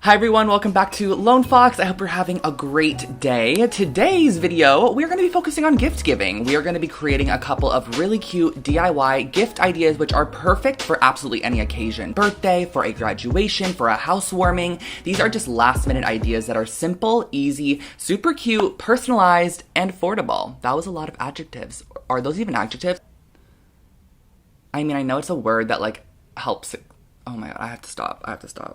Hi everyone, welcome back to Lone Fox. I hope you're having a great day. Today's video, we're going to be focusing on gift giving. We are going to be creating a couple of really cute DIY gift ideas which are perfect for absolutely any occasion. Birthday, for a graduation, for a housewarming. These are just last minute ideas that are simple, easy, super cute, personalized, and affordable. That was a lot of adjectives. Are those even adjectives? I mean, I know it's a word that helps. Oh my god, I have to stop.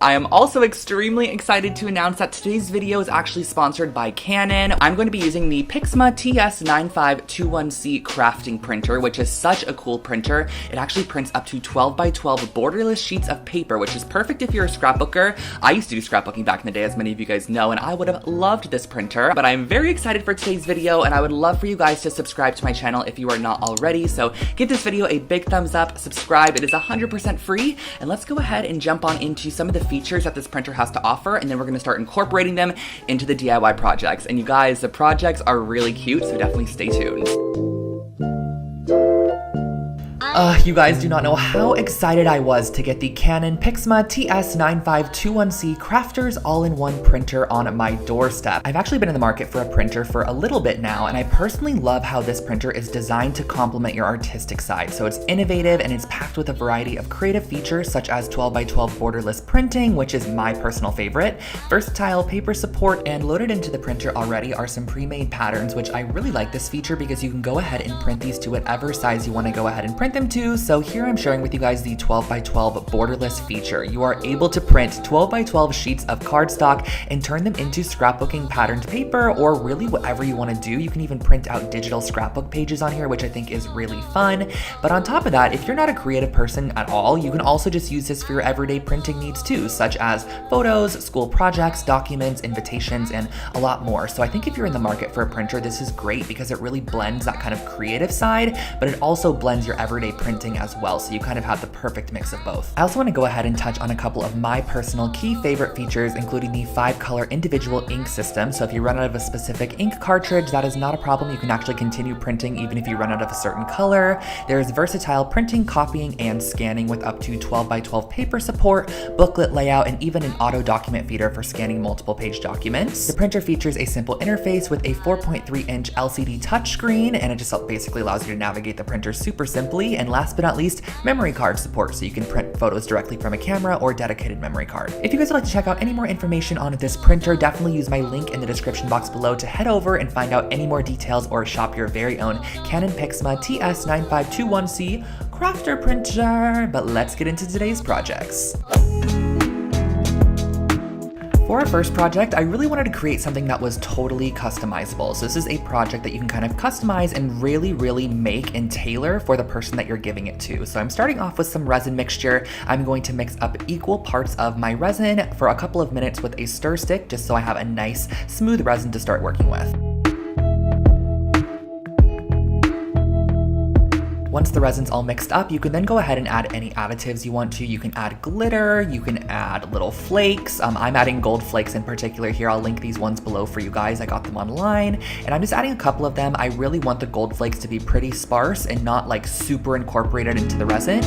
I am also extremely excited to announce that today's video is actually sponsored by Canon. I'm going to be using the Pixma TS9521C crafting printer, which is such a cool printer. It actually prints up to 12 by 12 borderless sheets of paper, which is perfect if you're a scrapbooker. I used to do scrapbooking back in the day, as many of you guys know, and I would have loved this printer, but I'm very excited for today's video, and I would love for you guys to subscribe to my channel if you are not already. So give this video a big thumbs up, subscribe. It is 100% free, and let's go ahead and jump on into some of the features that this printer has to offer, and then we're going to start incorporating them into the DIY projects. And you guys, the projects are really cute, so definitely stay tuned. You guys do not know how excited I was to get the Canon Pixma TS9521C Crafters All-in-One printer on my doorstep. I've actually been in the market for a printer for a little bit now, and I personally love how this printer is designed to complement your artistic side. So it's innovative and it's packed with a variety of creative features such as 12 by 12 borderless printing, which is my personal favorite, versatile paper support, and loaded into the printer already are some pre-made patterns, which I really like this feature because you can go ahead and print these to whatever size you want to go ahead and print them to. So here I'm sharing with you guys the 12 by 12 borderless feature. You are able to print 12 by 12 sheets of cardstock and turn them into scrapbooking patterned paper, or really whatever you want to do. You can even print out digital scrapbook pages on here, which I think is really fun. But on top of that, if you're not a creative person at all, you can also just use this for your everyday printing needs too, such as photos, school projects, documents, invitations, and a lot more. So I think if you're in the market for a printer, this is great because it really blends that kind of creative side, but it also blends your everyday printing as well, so you kind of have the perfect mix of both. I also want to go ahead and touch on a couple of my personal key favorite features, including the 5-color individual ink system. So if you run out of a specific ink cartridge, that is not a problem. You can actually continue printing even if you run out of a certain color. There's versatile printing, copying, and scanning with up to 12 by 12 paper support, booklet layout, and even an auto document feeder for scanning multiple page documents. The printer features a simple interface with a 4.3-inch LCD touchscreen, and it just basically allows you to navigate the printer super simply. And last but not least, memory card support, so you can print photos directly from a camera or dedicated memory card. If you guys would like to check out any more information on this printer, definitely use my link in the description box below to head over and find out any more details or shop your very own Canon Pixma TS9521C crafter printer. But let's get into today's projects. For our first project, I really wanted to create something that was totally customizable. So this is a project that you can kind of customize and really make and tailor for the person that you're giving it to. So I'm starting off with some resin mixture. I'm going to mix up equal parts of my resin for a couple of minutes with a stir stick, just so I have a nice smooth resin to start working with. Once the resin's all mixed up, you can then go ahead and add any additives you want to. You can add glitter, you can add little flakes. I'm adding gold flakes in particular here. I'll link these ones below for you guys. I got them online, and I'm just adding a couple of them. I really want the gold flakes to be pretty sparse and not like super incorporated into the resin.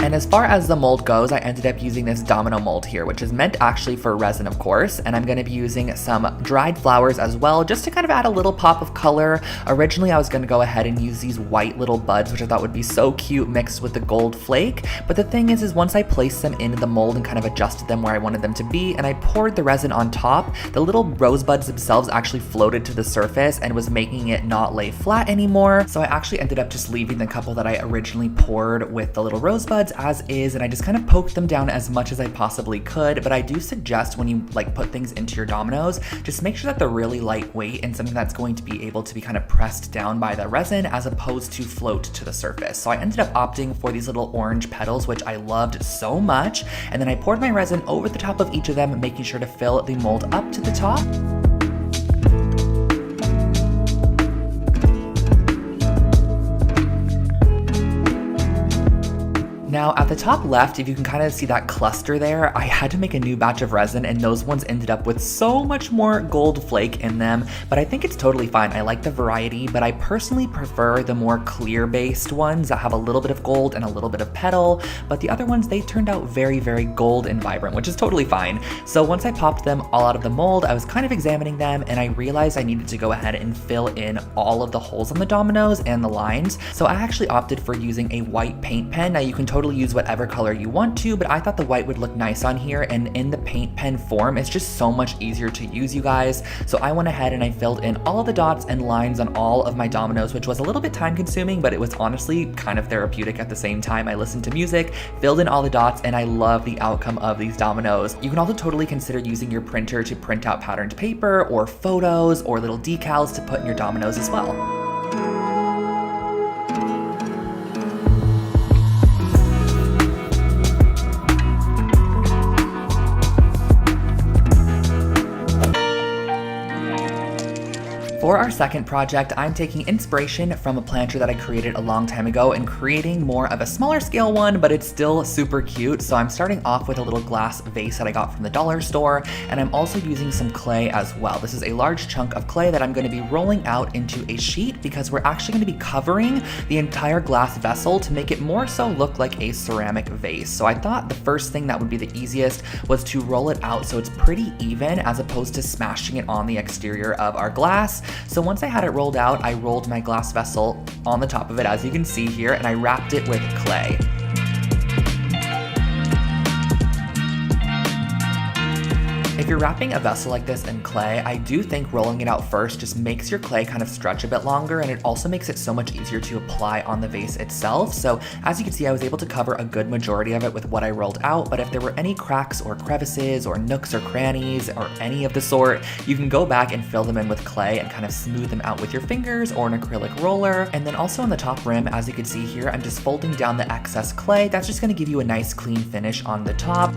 And as far as the mold goes, I ended up using this domino mold here, which is meant actually for resin, of course, and I'm going to be using some dried flowers as well, just to kind of add a little pop of color. Originally, I was going to go ahead and use these white little buds, which I thought would be so cute mixed with the gold flake, but the thing is once I placed them in the mold and kind of adjusted them where I wanted them to be, and I poured the resin on top, the little rosebuds themselves actually floated to the surface and was making it not lay flat anymore. So I actually ended up just leaving the couple that I originally poured with the little rosebuds as is, and I just kind of poked them down as much as I possibly could. But I do suggest when you put things into your dominoes, just make sure that they're really lightweight and something that's going to be able to be kind of pressed down by the resin as opposed to float to the surface. So I ended up opting for these little orange petals, which I loved so much, and then I poured my resin over the top of each of them, making sure to fill the mold up to the top. Now at the top left, if you can kind of see that cluster there, I had to make a new batch of resin and those ones ended up with so much more gold flake in them, but I think it's totally fine. I like the variety, but I personally prefer the more clear based ones that have a little bit of gold and a little bit of petal, but the other ones, they turned out very, very gold and vibrant, which is totally fine. So once I popped them all out of the mold, I was kind of examining them and I realized I needed to go ahead and fill in all of the holes on the dominoes and the lines. So I actually opted for using a white paint pen. Now you can totally use whatever color you want to, but I thought the white would look nice on here, and in the paint pen form, it's just so much easier to use, you guys. So I went ahead and I filled in all of the dots and lines on all of my dominoes, which was a little bit time consuming, but it was honestly kind of therapeutic at the same time. I listened to music, filled in all the dots, and I love the outcome of these dominoes. You can also totally consider using your printer to print out patterned paper or photos or little decals to put in your dominoes as well. For our second project, I'm taking inspiration from a planter that I created a long time ago and creating more of a smaller scale one, but it's still super cute. So I'm starting off with a little glass vase that I got from the dollar store, and I'm also using some clay as well. This is a large chunk of clay that I'm going to be rolling out into a sheet because we're actually going to be covering the entire glass vessel to make it more so look like a ceramic vase. So I thought the first thing that would be the easiest was to roll it out so it's pretty even as opposed to smashing it on the exterior of our glass. So once I had it rolled out, I rolled my glass vessel on the top of it, as you can see here, and I wrapped it with clay. If you're wrapping a vessel like this in clay, I do think rolling it out first just makes your clay kind of stretch a bit longer, and it also makes it so much easier to apply on the vase itself. So as you can see, I was able to cover a good majority of it with what I rolled out, but if there were any cracks or crevices or nooks or crannies or any of the sort, you can go back and fill them in with clay and kind of smooth them out with your fingers or an acrylic roller. And then also on the top rim, as you can see here, I'm just folding down the excess clay. That's just going to give you a nice clean finish on the top.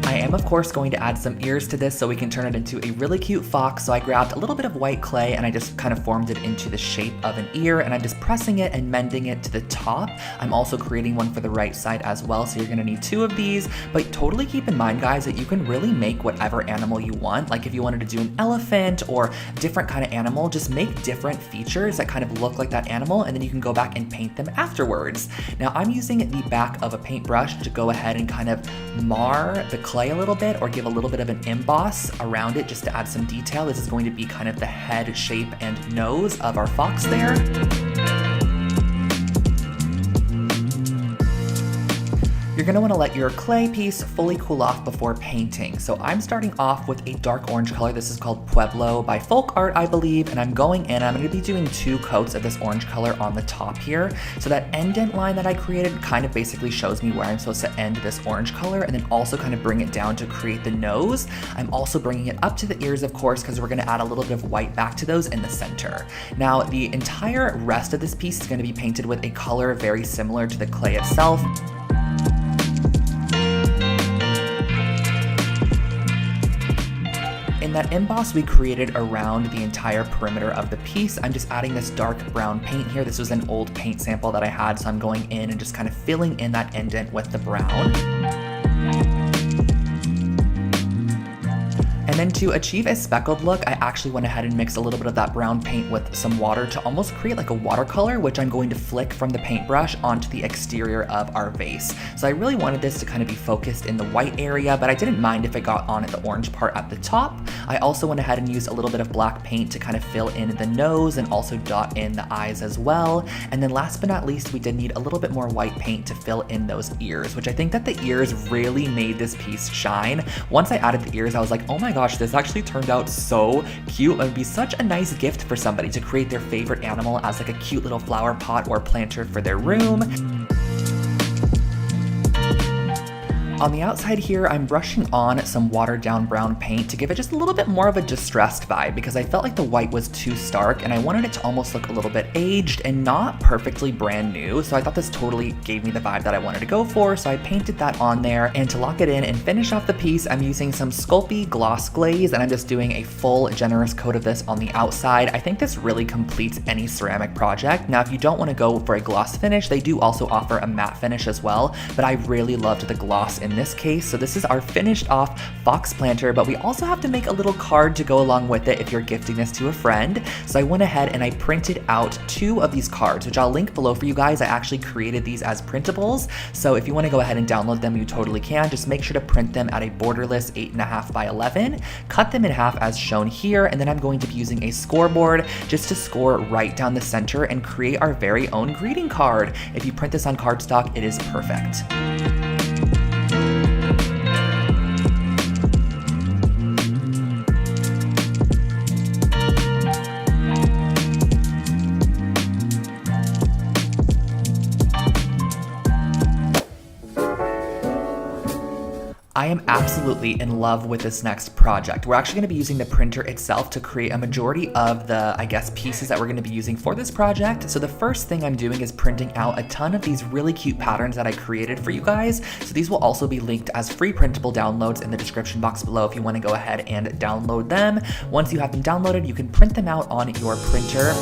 I am of course going to add some ears to this so we can turn it into a really cute fox. So I grabbed a little bit of white clay and I just kind of formed it into the shape of an ear, and I'm just pressing it and mending it to the top. I'm also creating one for the right side as well, so you're gonna need two of these, but totally keep in mind, guys, that you can really make whatever animal you want. Like if you wanted to do an elephant or different kind of animal, just make different features that kind of look like that animal, and then you can go back and paint them afterwards. Now I'm using the back of a paintbrush to go ahead and kind of mar the clay a little bit or give a little bit of an emboss around it just to add some detail. This is going to be kind of the head shape and nose of our fox there. You're gonna wanna let your clay piece fully cool off before painting. So I'm starting off with a dark orange color. This is called Pueblo by Folk Art, I believe, and I'm going in, I'm gonna be doing 2 coats of this orange color on the top here. So that indent line that I created kind of basically shows me where I'm supposed to end this orange color, and then also kind of bring it down to create the nose. I'm also bringing it up to the ears, of course, because we're gonna add a little bit of white back to those in the center. Now, the entire rest of this piece is gonna be painted with a color very similar to the clay itself. In that emboss we created around the entire perimeter of the piece, I'm just adding this dark brown paint here. This was an old paint sample that I had, so I'm going in and just kind of filling in that indent with the brown. And then to achieve a speckled look, I actually went ahead and mixed a little bit of that brown paint with some water to almost create like a watercolor, which I'm going to flick from the paintbrush onto the exterior of our vase. So I really wanted this to kind of be focused in the white area, but I didn't mind if it got on at the orange part at the top. I also went ahead and used a little bit of black paint to kind of fill in the nose and also dot in the eyes as well. And then last but not least, we did need a little bit more white paint to fill in those ears, which I think that the ears really made this piece shine. Once I added the ears, I was like, oh my gosh, this actually turned out so cute. It would be such a nice gift for somebody to create their favorite animal as like a cute little flower pot or planter for their room. On the outside here, I'm brushing on some watered down brown paint to give it just a little bit more of a distressed vibe because I felt like the white was too stark and I wanted it to almost look a little bit aged and not perfectly brand new. So I thought this totally gave me the vibe that I wanted to go for. So I painted that on there, and to lock it in and finish off the piece, I'm using some Sculpey gloss glaze and I'm just doing a full generous coat of this on the outside. I think this really completes any ceramic project. Now, if you don't want to go for a gloss finish, they do also offer a matte finish as well, but I really loved the gloss in this case. So this is our finished off fox planter, but we also have to make a little card to go along with it if you're gifting this to a friend. So I went ahead and I printed out 2 of these cards, which I'll link below for you guys. I actually created these as printables. So if you want to go ahead and download them, you totally can. Just make sure to print them at a borderless 8.5 by 11, cut them in half as shown here, and then I'm going to be using a scoreboard just to score right down the center and create our very own greeting card. If you print this on cardstock, it is perfect. I am absolutely in love with this next project. We're actually going to be using the printer itself to create a majority of the, I guess, pieces that we're going to be using for this project. So the first thing I'm doing is printing out a ton of these really cute patterns that I created for you guys. So these will also be linked as free printable downloads in the description box below if you want to go ahead and download them. Once you have them downloaded, you can print them out on your printer.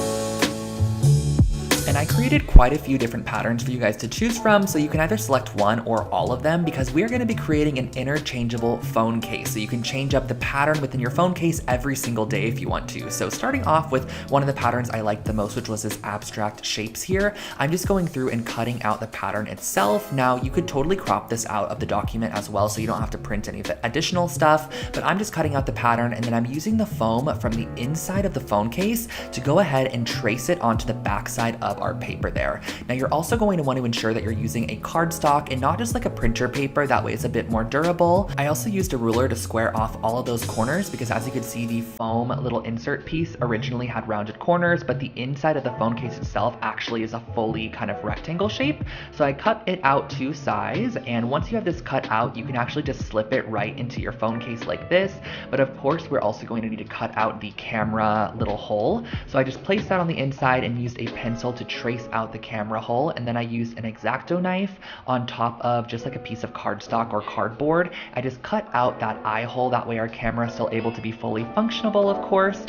And I created quite a few different patterns for you guys to choose from, so you can either select one or all of them because we're going to be creating an interchangeable phone case. So you can change up the pattern within your phone case every single day if you want to. So starting off with one of the patterns I liked the most, which was this abstract shapes here, I'm just going through and cutting out the pattern itself. Now you could totally crop this out of the document as well, so you don't have to print any of the additional stuff, but I'm just cutting out the pattern and then I'm using the foam from the inside of the phone case to go ahead and trace it onto the backside of our paper there. Now you're also going to want to ensure that you're using a cardstock and not just like a printer paper, that way it's a bit more durable. I also used a ruler to square off all of those corners because as you can see, the foam little insert piece originally had rounded corners, but the inside of the phone case itself actually is a fully kind of rectangle shape. So I cut it out to size, and once you have this cut out, you can actually just slip it right into your phone case like this. But of course, we're also going to need to cut out the camera little hole. So I just placed that on the inside and used a pencil to trace out the camera hole, and then I used an X-Acto knife on top of just like a piece of cardstock or cardboard. I just cut out that eye hole, that way our camera is still able to be fully functional, of course.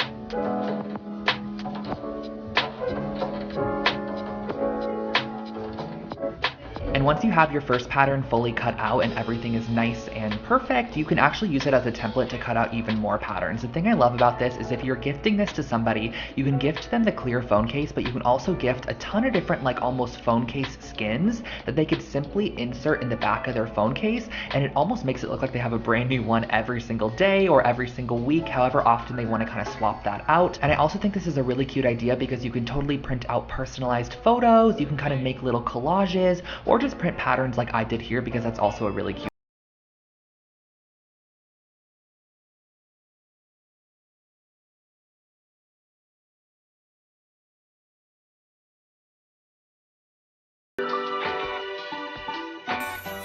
And once you have your first pattern fully cut out and everything is nice and perfect, you can actually use it as a template to cut out even more patterns. The thing I love about this is if you're gifting this to somebody, you can gift them the clear phone case, but you can also gift a ton of different like almost phone case skins that they could simply insert in the back of their phone case, and it almost makes it look like they have a brand new one every single day or every single week, however often they want to kind of swap that out. And I also think this is a really cute idea because you can totally print out personalized photos, you can kind of make little collages, or just print patterns like I did here because that's also a really cute.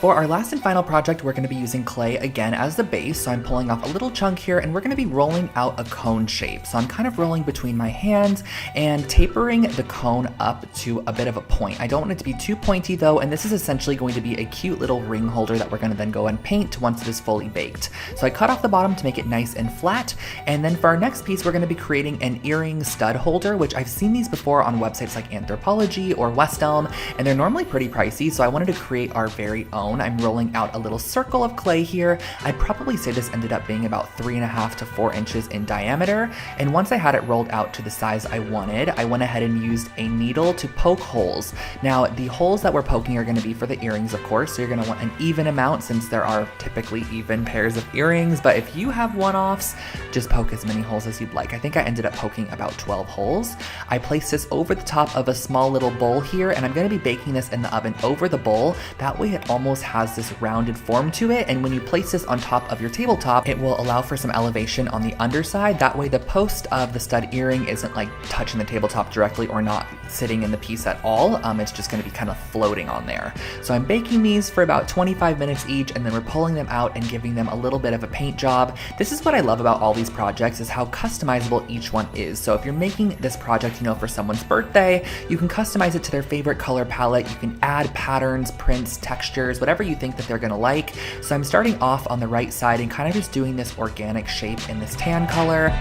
For our last and final project, we're going to be using clay again as the base. So I'm pulling off a little chunk here and we're going to be rolling out a cone shape. So I'm kind of rolling between my hands and tapering the cone up to a bit of a point. I don't want it to be too pointy though, and this is essentially going to be a cute little ring holder that we're going to then go and paint once it is fully baked. So I cut off the bottom to make it nice and flat, and then for our next piece, we're going to be creating an earring stud holder, which I've seen these before on websites like Anthropologie or West Elm, and they're normally pretty pricey, so I wanted to create our very own. I'm rolling out a little circle of clay here. I'd probably say this ended up being about 3.5 to 4 inches in diameter. And once I had it rolled out to the size I wanted, I went ahead and used a needle to poke holes. Now, the holes that we're poking are going to be for the earrings, of course, so you're going to want an even amount since there are typically even pairs of earrings. But if you have one-offs, just poke as many holes as you'd like. I think I ended up poking about 12 holes. I placed this over the top of a small little bowl here, and I'm going to be baking this in the oven over the bowl. That way it almost almost has this rounded form to it, and when you place this on top of your tabletop, it will allow for some elevation on the underside. That way the post of the stud earring isn't like touching the tabletop directly or not sitting in the piece at all. It's just going to be kind of floating on there. So I'm baking these for about 25 minutes each, and then we're pulling them out and giving them a little bit of a paint job. This is what I love about all these projects, is how customizable each one is. So if you're making this project, for someone's birthday, you can customize it to their favorite color palette. You can add patterns, prints, textures, whatever you think that they're gonna like. So I'm starting off on the right side and kind of just doing this organic shape in this tan color.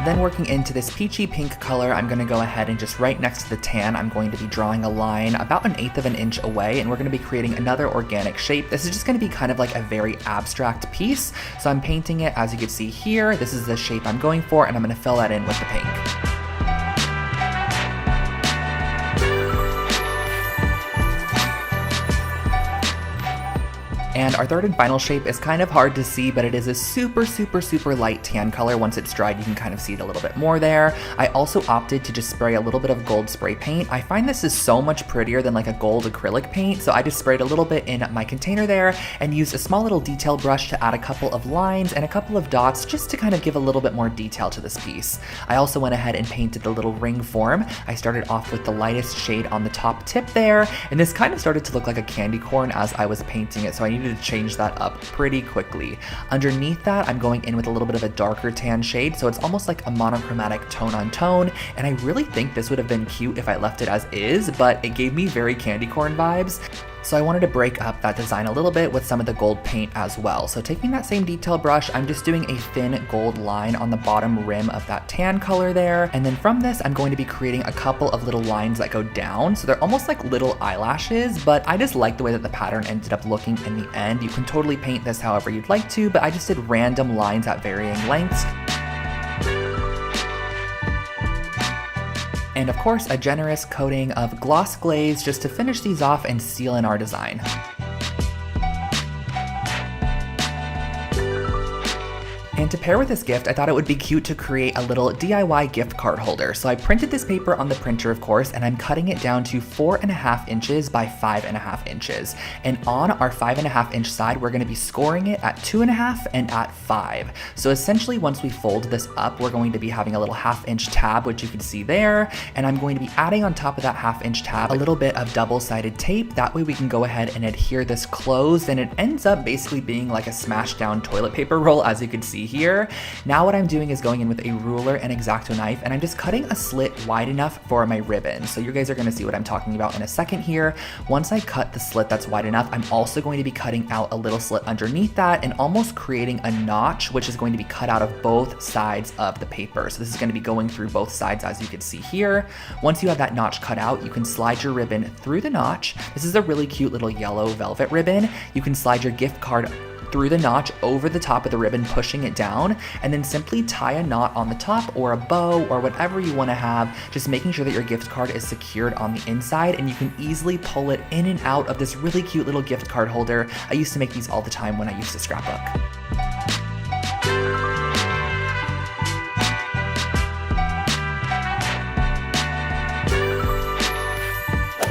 Then working into this peachy pink color, I'm gonna go ahead and just right next to the tan, I'm going to be drawing a line about 1/8 of an inch away, and we're gonna be creating another organic shape. This is just gonna be kind of like a very abstract piece. So I'm painting it, as you can see here. This is the shape I'm going for, and I'm gonna fill that in with the pink. And our third and final shape is kind of hard to see, but it is a super, super, super light tan color. Once it's dried, you can kind of see it a little bit more there. I also opted to just spray a little bit of gold spray paint. I find this is so much prettier than like a gold acrylic paint, so I just sprayed a little bit in my container there and used a small little detail brush to add a couple of lines and a couple of dots just to kind of give a little bit more detail to this piece. I also went ahead and painted the little ring form. I started off with the lightest shade on the top tip there, and this kind of started to look like a candy corn as I was painting it, so I needed to change that up pretty quickly. Underneath that, I'm going in with a little bit of a darker tan shade, so it's almost like a monochromatic tone on tone, and I really think this would have been cute if I left it as is, but it gave me very candy corn vibes. So I wanted to break up that design a little bit with some of the gold paint as well. So taking that same detail brush, I'm just doing a thin gold line on the bottom rim of that tan color there. And then from this, I'm going to be creating a couple of little lines that go down. So they're almost like little eyelashes, but I just like the way that the pattern ended up looking in the end. You can totally paint this however you'd like to, but I just did random lines at varying lengths. And of course, a generous coating of gloss glaze just to finish these off and seal in our design. And to pair with this gift, I thought it would be cute to create a little DIY gift card holder. So I printed this paper on the printer, of course, and I'm cutting it down to 4.5 inches by 5.5 inches. And on our 5.5 inch side, we're gonna be scoring it at 2.5 and at 5. So essentially, once we fold this up, we're going to be having a little 1/2 inch tab, which you can see there. And I'm going to be adding on top of that 1/2 inch tab a little bit of double-sided tape. That way we can go ahead and adhere this closed, and it ends up basically being like a smashed down toilet paper roll, as you can see here. Now what I'm doing is going in with a ruler and X-Acto knife, and I'm just cutting a slit wide enough for my ribbon. So you guys are gonna see what I'm talking about in a second here. Once I cut the slit that's wide enough, I'm also going to be cutting out a little slit underneath that and almost creating a notch, which is going to be cut out of both sides of the paper. So this is gonna be going through both sides, as you can see here. Once you have that notch cut out, you can slide your ribbon through the notch. This is a really cute little yellow velvet ribbon. You can slide your gift card through the notch over the top of the ribbon, pushing it down, and then simply tie a knot on the top or a bow or whatever you want to have, just making sure that your gift card is secured on the inside, and you can easily pull it in and out of this really cute little gift card holder. I used to make these all the time when I used to scrapbook.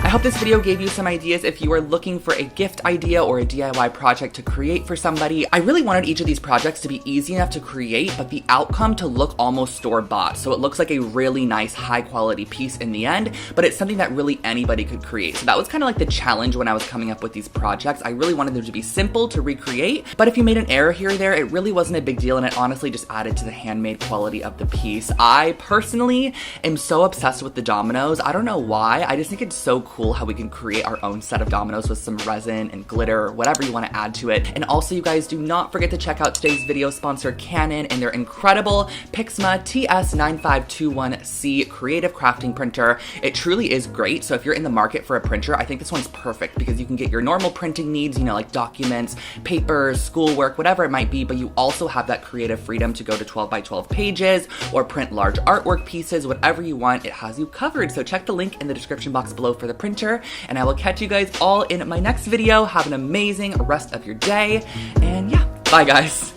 I hope this video gave you some ideas if you are looking for a gift idea or a DIY project to create for somebody. I really wanted each of these projects to be easy enough to create, but the outcome to look almost store-bought. So it looks like a really nice, high-quality piece in the end, but it's something that really anybody could create. So that was kind of like the challenge when I was coming up with these projects. I really wanted them to be simple to recreate, but if you made an error here or there, it really wasn't a big deal, and it honestly just added to the handmade quality of the piece. I personally am so obsessed with the dominoes. I don't know why. I just think it's so cool how we can create our own set of dominoes with some resin and glitter or whatever you want to add to it. And also, you guys, do not forget to check out today's video sponsor, Canon, and their incredible Pixma TS9521C creative crafting printer. It truly is great. So if you're in the market for a printer, I think this one's perfect because you can get your normal printing needs, you know, like documents, papers, schoolwork, whatever it might be, but you also have that creative freedom to go to 12 by 12 pages or print large artwork pieces, whatever you want, it has you covered. So check the link in the description box below for the printer, and I will catch you guys all in my next video. Have an amazing rest of your day, and yeah, bye guys.